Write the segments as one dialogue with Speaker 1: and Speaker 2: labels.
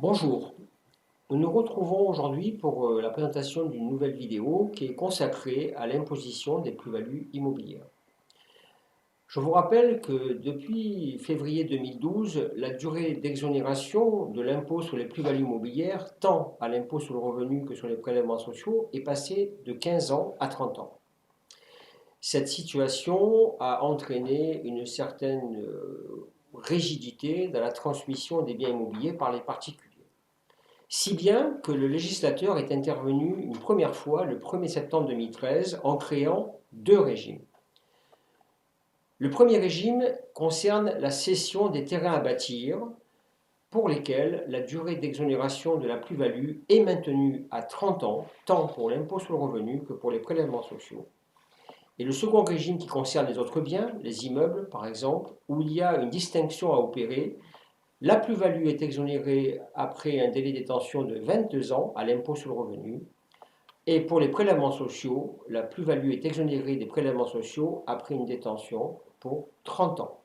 Speaker 1: Bonjour, nous nous retrouvons aujourd'hui pour la présentation d'une nouvelle vidéo qui est consacrée à l'imposition des plus-values immobilières. Je vous rappelle que depuis février 2012, la durée d'exonération de l'impôt sur les plus-values immobilières, tant à l'impôt sur le revenu que sur les prélèvements sociaux, est passée de 15 ans à 30 ans. Cette situation a entraîné une certaine rigidité dans la transmission des biens immobiliers par les particuliers. Si bien que le législateur est intervenu une première fois le 1er septembre 2013 en créant deux régimes. Le premier régime concerne la cession des terrains à bâtir pour lesquels la durée d'exonération de la plus-value est maintenue à 30 ans, tant pour l'impôt sur le revenu que pour les prélèvements sociaux. Et le second régime qui concerne les autres biens, les immeubles par exemple, où il y a une distinction à opérer. La plus-value est exonérée après un délai de détention de 22 ans à l'impôt sur le revenu. Et pour les prélèvements sociaux, la plus-value est exonérée des prélèvements sociaux après une détention pour 30 ans.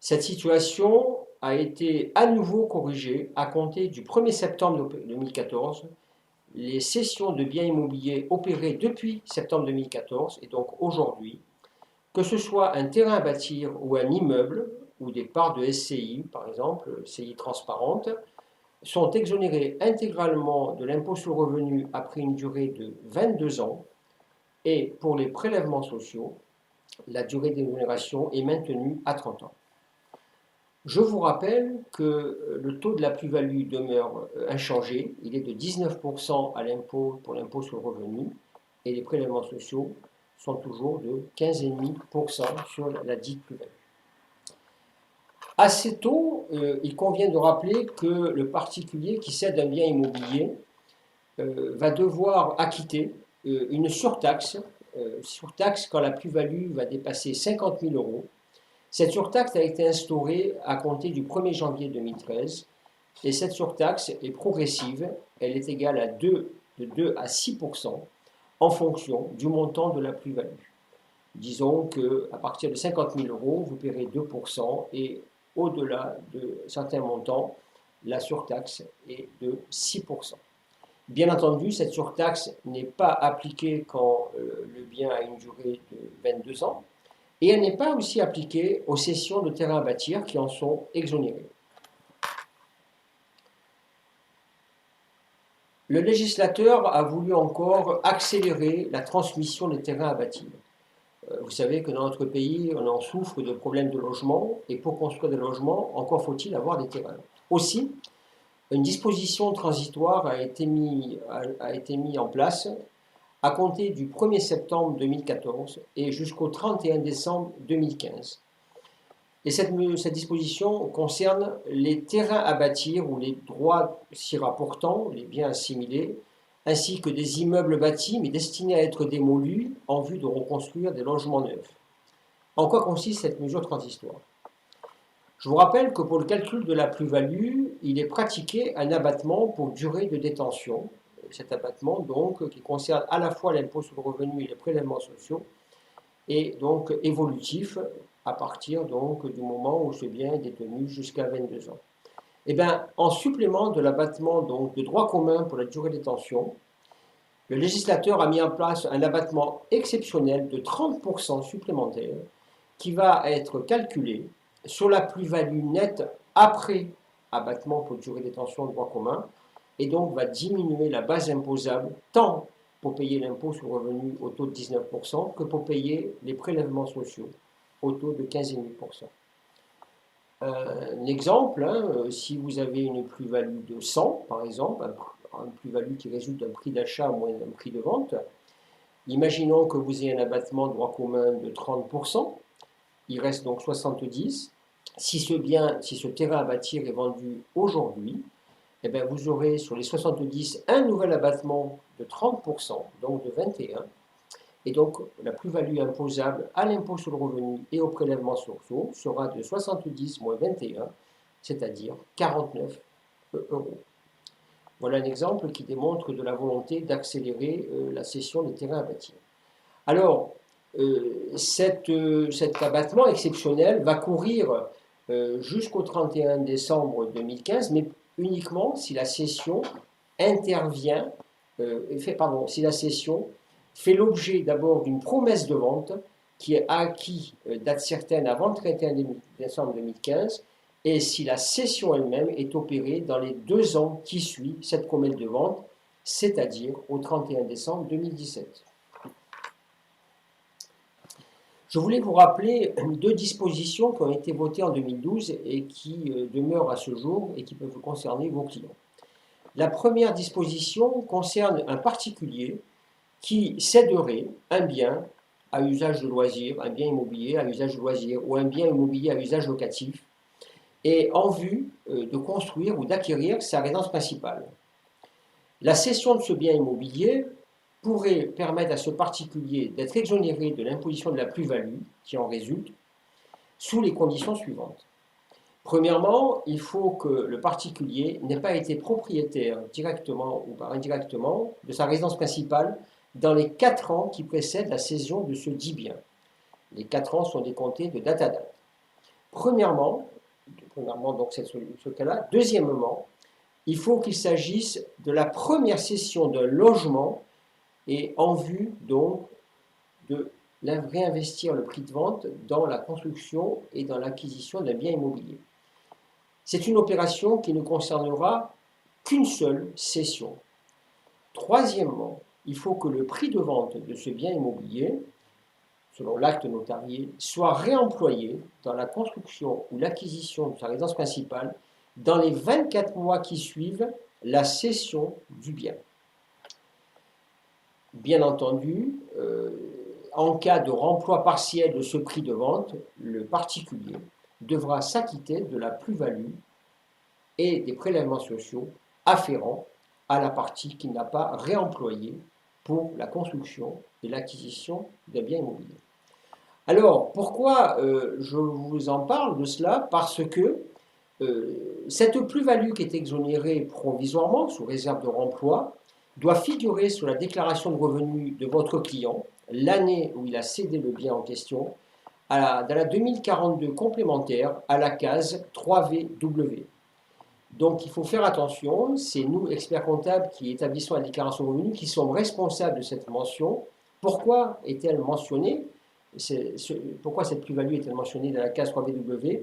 Speaker 1: Cette situation a été à nouveau corrigée à compter du 1er septembre 2014. Les cessions de biens immobiliers opérées depuis septembre 2014 et donc aujourd'hui, que ce soit un terrain à bâtir ou un immeuble, ou des parts de SCI, par exemple, SCI transparentes, sont exonérées intégralement de l'impôt sur le revenu après une durée de 22 ans. Et pour les prélèvements sociaux, la durée d'exonération est maintenue à 30 ans. Je vous rappelle que le taux de la plus-value demeure inchangé. Il est de 19% à l'impôt pour l'impôt sur le revenu et les prélèvements sociaux sont toujours de 15,5% sur la dite plus-value. Assez tôt, il convient de rappeler que le particulier qui cède un bien immobilier va devoir acquitter une surtaxe quand la plus-value va dépasser 50 000 euros. Cette surtaxe a été instaurée à compter du 1er janvier 2013 et cette surtaxe est progressive, elle est égale de 2 à 6% en fonction du montant de la plus-value. Disons qu'à partir de 50 000 euros, vous paierez 2% et au-delà de certains montants, la surtaxe est de 6%. Bien entendu, cette surtaxe n'est pas appliquée quand le bien a une durée de 22 ans et elle n'est pas aussi appliquée aux cessions de terrains à bâtir qui en sont exonérées. Le législateur a voulu encore accélérer la transmission des terrains à bâtir. Vous savez que dans notre pays, on en souffre de problèmes de logement, et pour construire des logements, encore faut-il avoir des terrains. Aussi, une disposition transitoire a été mise en place à compter du 1er septembre 2014 et jusqu'au 31 décembre 2015. Et cette disposition concerne les terrains à bâtir ou les droits s'y rapportant, les biens assimilés, ainsi que des immeubles bâtis mais destinés à être démolis en vue de reconstruire des logements neufs. En quoi consiste cette mesure transitoire? Je vous rappelle que pour le calcul de la plus-value, il est pratiqué un abattement pour durée de détention. Cet abattement, donc, qui concerne à la fois l'impôt sur le revenu et les prélèvements sociaux, est donc évolutif à partir donc, du moment où ce bien est détenu jusqu'à 22 ans. Et bien, en supplément de l'abattement donc, de droit commun pour la durée de détention, le législateur a mis en place un abattement exceptionnel de 30% supplémentaire qui va être calculé sur la plus-value nette après abattement pour durée de détention de droit commun et donc va diminuer la base imposable tant pour payer l'impôt sur le revenu au taux de 19% que pour payer les prélèvements sociaux au taux de 15,5%. Un exemple, si vous avez une plus-value de 100 par exemple, une plus-value qui résulte d'un prix d'achat moins d'un prix de vente, imaginons que vous ayez un abattement de droit commun de 30%, il reste donc 70. Si ce terrain à bâtir est vendu aujourd'hui, eh bien vous aurez sur les 70 un nouvel abattement de 30%, donc de 21. Et donc la plus-value imposable à l'impôt sur le revenu et aux prélèvements sociaux sera de 70 moins 21, c'est-à-dire 49 euros. Voilà un exemple qui démontre de la volonté d'accélérer la cession des terrains à bâtir. Alors, cet abattement exceptionnel va courir jusqu'au 31 décembre 2015, mais uniquement si la cession intervient, si la cession fait l'objet d'abord d'une promesse de vente qui est acquis date certaine avant le 31 décembre 2015, et si la cession elle-même est opérée dans les 2 ans qui suivent cette promesse de vente, c'est-à-dire au 31 décembre 2017. Je voulais vous rappeler 2 dispositions qui ont été votées en 2012 et qui demeurent à ce jour et qui peuvent concerner vos clients. La première disposition concerne un particulier qui céderait un bien à usage de loisir, un bien immobilier à usage de loisir ou un bien immobilier à usage locatif, et en vue de construire ou d'acquérir sa résidence principale. La cession de ce bien immobilier pourrait permettre à ce particulier d'être exonéré de l'imposition de la plus-value qui en résulte sous les conditions suivantes. Premièrement, il faut que le particulier n'ait pas été propriétaire directement ou indirectement de sa résidence principale dans les 4 ans qui précèdent la cession de ce dit bien. Les 4 ans sont décomptés de date à date. Premièrement donc c'est ce cas-là. Deuxièmement, il faut qu'il s'agisse de la première cession d'un logement et en vue donc de réinvestir le prix de vente dans la construction et dans l'acquisition d'un bien immobilier. C'est une opération qui ne concernera qu'une seule cession. Troisièmement, il faut que le prix de vente de ce bien immobilier, selon l'acte notarié, soit réemployé dans la construction ou l'acquisition de sa résidence principale dans les 24 mois qui suivent la cession du bien. Bien entendu, en cas de remploi partiel de ce prix de vente, le particulier devra s'acquitter de la plus-value et des prélèvements sociaux afférents à la partie qu'il n'a pas réemployée pour la construction et l'acquisition d'un bien immobilier. Alors, pourquoi je vous en parle de cela? Parce que cette plus-value qui est exonérée provisoirement, sous réserve de remploi, doit figurer sur la déclaration de revenus de votre client l'année où il a cédé le bien en question, dans la 2042 complémentaire à la case 3VW. Donc il faut faire attention, c'est nous, experts comptables, qui établissons la déclaration de revenus, qui sommes responsables de cette mention. Pourquoi est-elle mentionnée? Pourquoi cette plus-value est-elle mentionnée dans la case 3VW?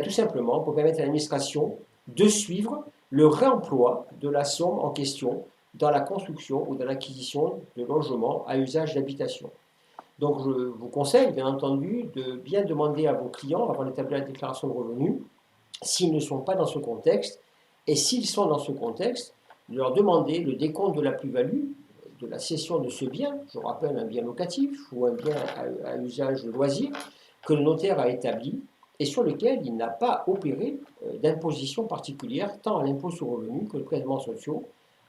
Speaker 1: Tout simplement pour permettre à l'administration de suivre le réemploi de la somme en question dans la construction ou dans l'acquisition de logements à usage d'habitation. Donc je vous conseille bien entendu de bien demander à vos clients avant d'établir la déclaration de revenus s'ils ne sont pas dans ce contexte, et s'ils sont dans ce contexte, de leur demander le décompte de la plus-value de la cession de ce bien, je rappelle un bien locatif ou un bien à usage de loisir, que le notaire a établi et sur lequel il n'a pas opéré d'imposition particulière, tant à l'impôt sur le revenu que le prélèvement sociaux,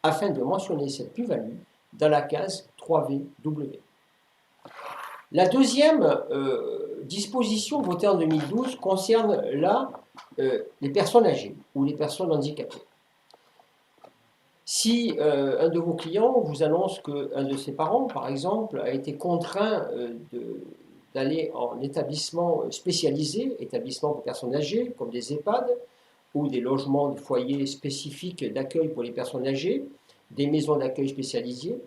Speaker 1: afin de mentionner cette plus-value dans la case 3VW. La deuxième disposition votée en 2012 concerne les personnes âgées ou les personnes handicapées. Si un de vos clients vous annonce qu'un de ses parents, par exemple, a été contraint d'aller en établissement spécialisé, établissement pour personnes âgées, comme des EHPAD, ou des logements de foyers spécifiques d'accueil pour les personnes âgées, des maisons d'accueil spécialisées,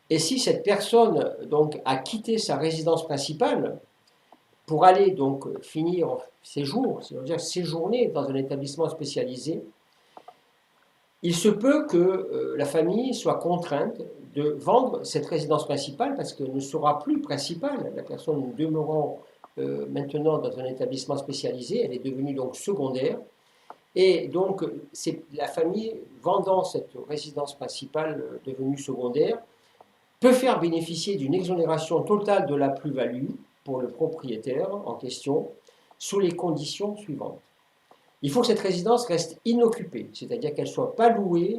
Speaker 1: et si cette personne donc a quitté sa résidence principale pour aller donc finir ses jours, c'est-à-dire séjourner dans un établissement spécialisé, il se peut que la famille soit contrainte de vendre cette résidence principale parce qu'elle ne sera plus principale. La personne demeurant maintenant dans un établissement spécialisé, elle est devenue donc secondaire. Et donc, c'est la famille vendant cette résidence principale devenue secondaire peut faire bénéficier d'une exonération totale de la plus-value pour le propriétaire en question sous les conditions suivantes. Il faut que cette résidence reste inoccupée, c'est-à-dire qu'elle ne soit pas louée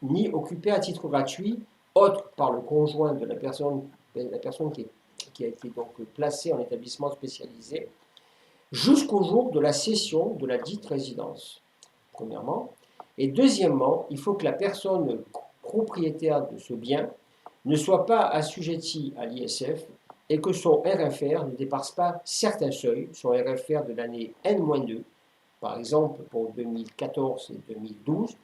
Speaker 1: ni occupée à titre gratuit, autre par le conjoint de la personne qui a été donc placée en établissement spécialisé, jusqu'au jour de la cession de la dite résidence, premièrement. Et deuxièmement, il faut que la personne propriétaire de ce bien ne soit pas assujettie à l'ISF et que son RFR ne dépasse pas certains seuils, son RFR de l'année N-2, par exemple pour 2014 et 2012,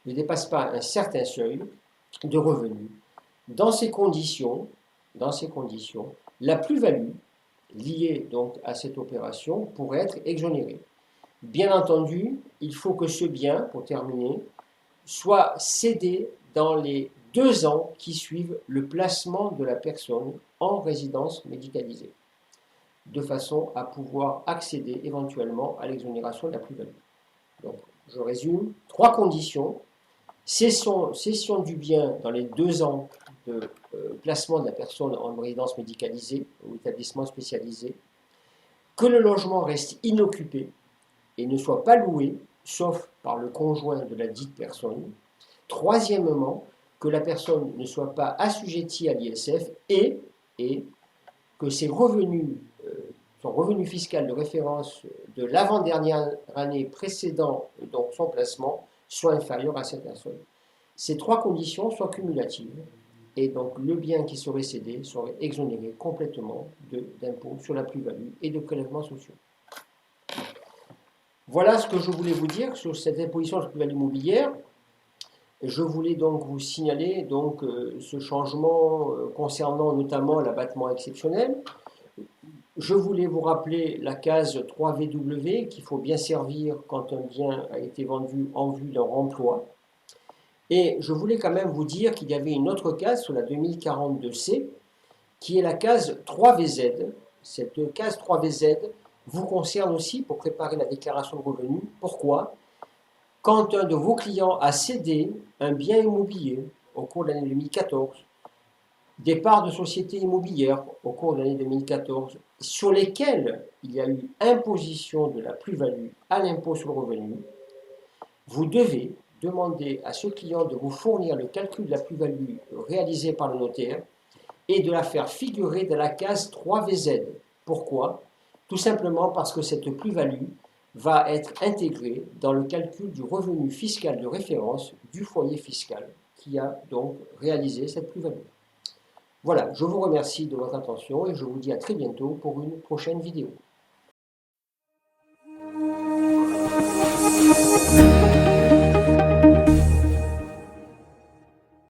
Speaker 1: ne dépasse pas un certain seuil de revenus. Dans ces conditions, la plus-value liée donc à cette opération pourrait être exonérée. Bien entendu, il faut que ce bien, pour terminer, soit cédé dans les 2 ans qui suivent le placement de la personne en résidence médicalisée, de façon à pouvoir accéder éventuellement à l'exonération de la plus-value. Donc, je résume, 3 conditions. Cession du bien dans les 2 ans de placement de la personne en résidence médicalisée ou établissement spécialisé, que le logement reste inoccupé et ne soit pas loué, sauf par le conjoint de la dite personne. Troisièmement, que la personne ne soit pas assujettie à l'ISF et que ses revenus, son revenu fiscal de référence de l'avant-dernière année précédant donc son placement, soit inférieur à cette personne. Ces 3 conditions sont cumulatives et donc le bien qui serait cédé serait exonéré complètement d'impôts sur la plus-value et de prélèvements sociaux. Voilà ce que je voulais vous dire sur cette imposition sur la plus-value immobilière. Je voulais donc vous signaler donc, ce changement concernant notamment l'abattement exceptionnel. Je voulais vous rappeler la case 3VW qu'il faut bien servir quand un bien a été vendu en vue d'un remploi. Et je voulais quand même vous dire qu'il y avait une autre case sur la 2042C qui est la case 3VZ. Cette case 3VZ vous concerne aussi pour préparer la déclaration de revenus. Pourquoi ? Quand un de vos clients a cédé un bien immobilier au cours de l'année 2014, des parts de sociétés immobilières au cours de l'année 2014, sur lesquelles il y a eu imposition de la plus-value à l'impôt sur le revenu, vous devez demander à ce client de vous fournir le calcul de la plus-value réalisé par le notaire et de la faire figurer dans la case 3VZ. Pourquoi ? Tout simplement parce que cette plus-value va être intégrée dans le calcul du revenu fiscal de référence du foyer fiscal qui a donc réalisé cette plus-value. Voilà, je vous remercie de votre attention et je vous dis à très bientôt pour une prochaine vidéo.